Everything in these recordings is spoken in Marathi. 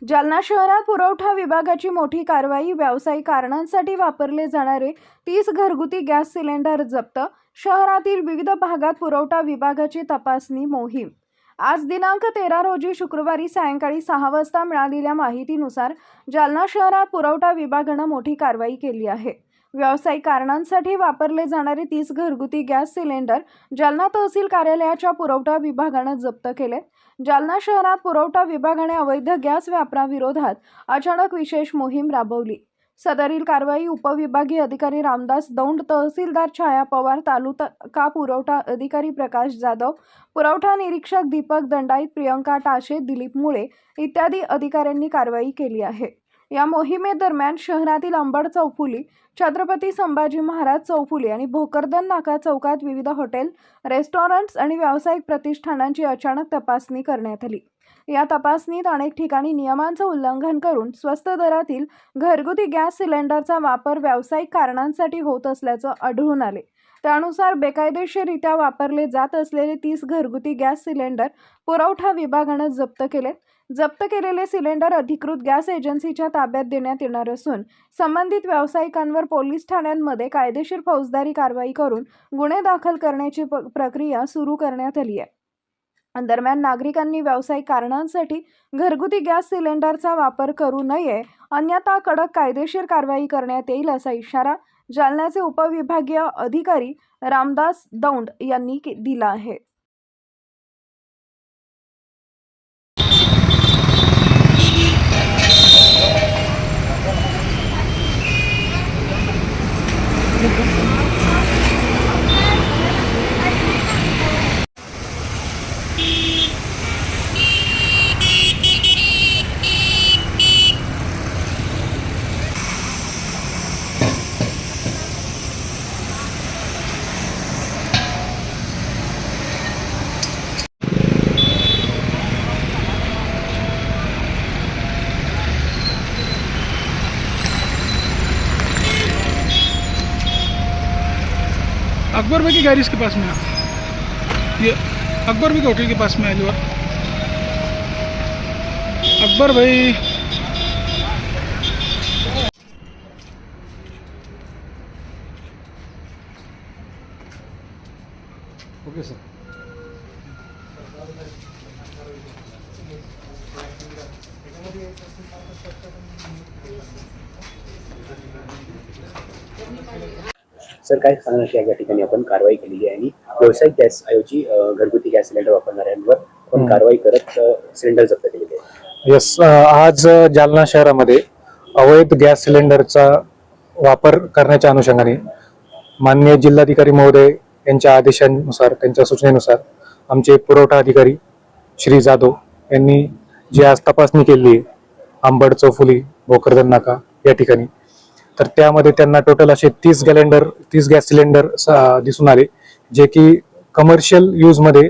जालना शहरात पुरवठा विभागाची मोठी कारवाई। व्यावसायिक कारणांसाठी वापरले जाणारे 30 घरगुती गॅस सिलेंडर जप्त। शहरातील विविध भागात पुरवठा विभागाची तपासणी मोहीम। आज दिनांक 13 रोजी शुक्रवारी सायंकाळी 6 वाजता मिळालेल्या माहितीनुसार जालना शहरात पुरवठा विभागाने मोठी कारवाई केली आहे। व्यावसायिक कारणांसाठी वापरले जाणारे 30 घरगुती गॅस सिलेंडर जालना तहसील कार्यालयाच्या पुरवठा विभागाने जप्त केले। जालना शहरात पुरवठा विभागाने अवैध गॅस व्यापाराविरोधात अचानक विशेष मोहीम राबवली। सदरील कारवाई उपविभागीय अधिकारी रामदास दौंड, तहसीलदार छाया पवार, तालुका पुरवठा अधिकारी प्रकाश जाधव, पुरवठा निरीक्षक दीपक दंडाईत, प्रियंका टाशे, दिलीप मुळे इत्यादी अधिकाऱ्यांनी कारवाई केली आहे। या मोहिमेदरम्यान शहरातील अंबड चौफुली, छत्रपती संभाजी महाराज चौफुली आणि भोकरदन नाका चौकात विविध हॉटेल, रेस्टॉरंट्स आणि व्यावसायिक प्रतिष्ठानांची अचानक तपासणी करण्यात आली। या तपासणीत अनेक ठिकाणी नियमांचे उल्लंघन करून स्वस्त दरातील घरगुती गॅस सिलेंडरचा वापर व्यावसायिक कारणांसाठी होत असल्याचे आढळून आले। त्यानुसार बेकायदेशीररित्या वापरले जात असलेले 30 घरगुती गॅस सिलेंडर पुरवठा विभागाने जप्त केले। जप्त केलेले सिलेंडर अधिकृत गॅस एजन्सीच्या ताब्यात देण्यात येणार असून संबंधित व्यावसायिकांवर पोलीस ठाण्यांमध्ये कायदेशीर फौजदारी कारवाई करून गुन्हे दाखल करण्याची प्रक्रिया सुरू करण्यात आली आहे। दरम्यान नागरिकांनी व्यावसायिक कारणांसाठी घरगुती गॅस सिलेंडरचा वापर करू नये, अन्यथा कडक कायदेशीर कारवाई करण्यात येईल असा इशारा जालन्याचे उपविभागीय अधिकारी रामदास दौंड यांनी दिला आहे। अकबर भाई की गैरेज के पास में ये अकबर भाई के होटल के पास में है। अकबर भाई ओके सर। सर काय सांगणार की या ठिकाणी आपण कारवाई केलेली आहे आणि व्यावसायिक गॅस ऐवजी घरगुती गॅस सिलेंडर वापरणाऱ्यांवर आपण कारवाई करत सिलेंडर जप्त केलेले आहे। यस, आज जालना शहरामध्ये अवैध गॅस सिलेंडरचा वापर करण्याच्या अनुषंगाने माननीय जिल्हाधिकारी महोदय यांच्या आदेशानुसार, त्यांच्या सूचनेनुसार आमचे पुरवठा अधिकारी श्री जाधव यांनी जी आज तपासणी केली आहे अंबड चौफुली, भोकरदन नाका या ठिकाणी, तर त्यामध्ये त्यांना टोटल असे 30 गॅस सिलेंडर दिसून आले, जे की कमर्शियल यूज मध्ये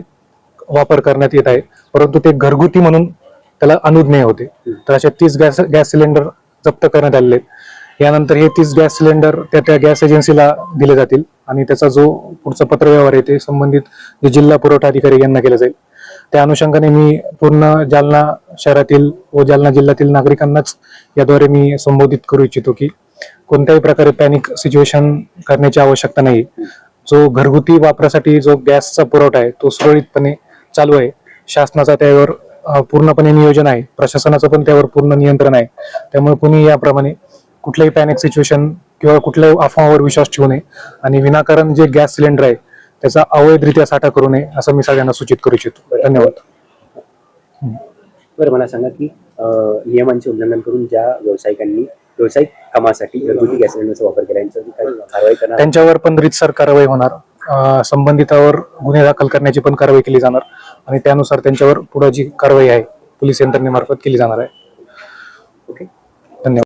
वापर करण्यात येत आहे, परंतु ते घरगुती म्हणून त्याला अनुज्ञेय होते। तर असे 30 गॅस सिलेंडर जप्त करण्यात आलेले आहेत। यानंतर हे 30 गॅस सिलेंडर त्या गॅस एजन्सीला दिले जातील आणि त्याचा जो पुढचा पत्रव्यवहार आहे ते संबंधित जे जिल्हा पुरवठा अधिकारी यांना केला जाईल। त्या अनुषंगाने मी पूर्ण जालना शहरातील व जालना जिल्ह्यातील नागरिकांनाच याद्वारे मी संबोधित करू इच्छितो की कोणत्याही प्रकारे पॅनिक सिच्युएशन करण्याची आवश्यकता नाही। जो घरगुती वापरासाठी जो गॅसचा पुरवठा आहे तो सुरळीतपणे चालू आहे। शासनाचा त्यावर पूर्णपणे नियोजन आहे, प्रशासनाचं पण त्यावर पूर्ण नियंत्रण आहे। त्यामुळे कुणी याप्रमाणे कुठल्याही पॅनिक सिच्युएशन किंवा कुठल्याही अफवावर विश्वास ठेवू नये आणि विनाकारण जे गॅस सिलेंडर आहे त्याचा अवैधरित्या साठा करू नये असं मी सगळ्यांना सूचित करू इच्छितो। धन्यवाद। बरं, मला सांगा की नियमांचे उल्लंघन करून ज्या व्यावसायिक कामासाठी घरगुती गॅस सिलेंडरचा वापर केला यांच्यावर कारवाई करणार, त्यांच्यावर पण रीतसर कारवाई होणार। संबंधितावर गुन्हे दाखल करण्याची पण कारवाई केली जाणार आणि त्यानुसार त्यांच्यावर पुढे जी कारवाई आहे पोलीस यंत्रणेमार्फत केली जाणार आहे। ओके।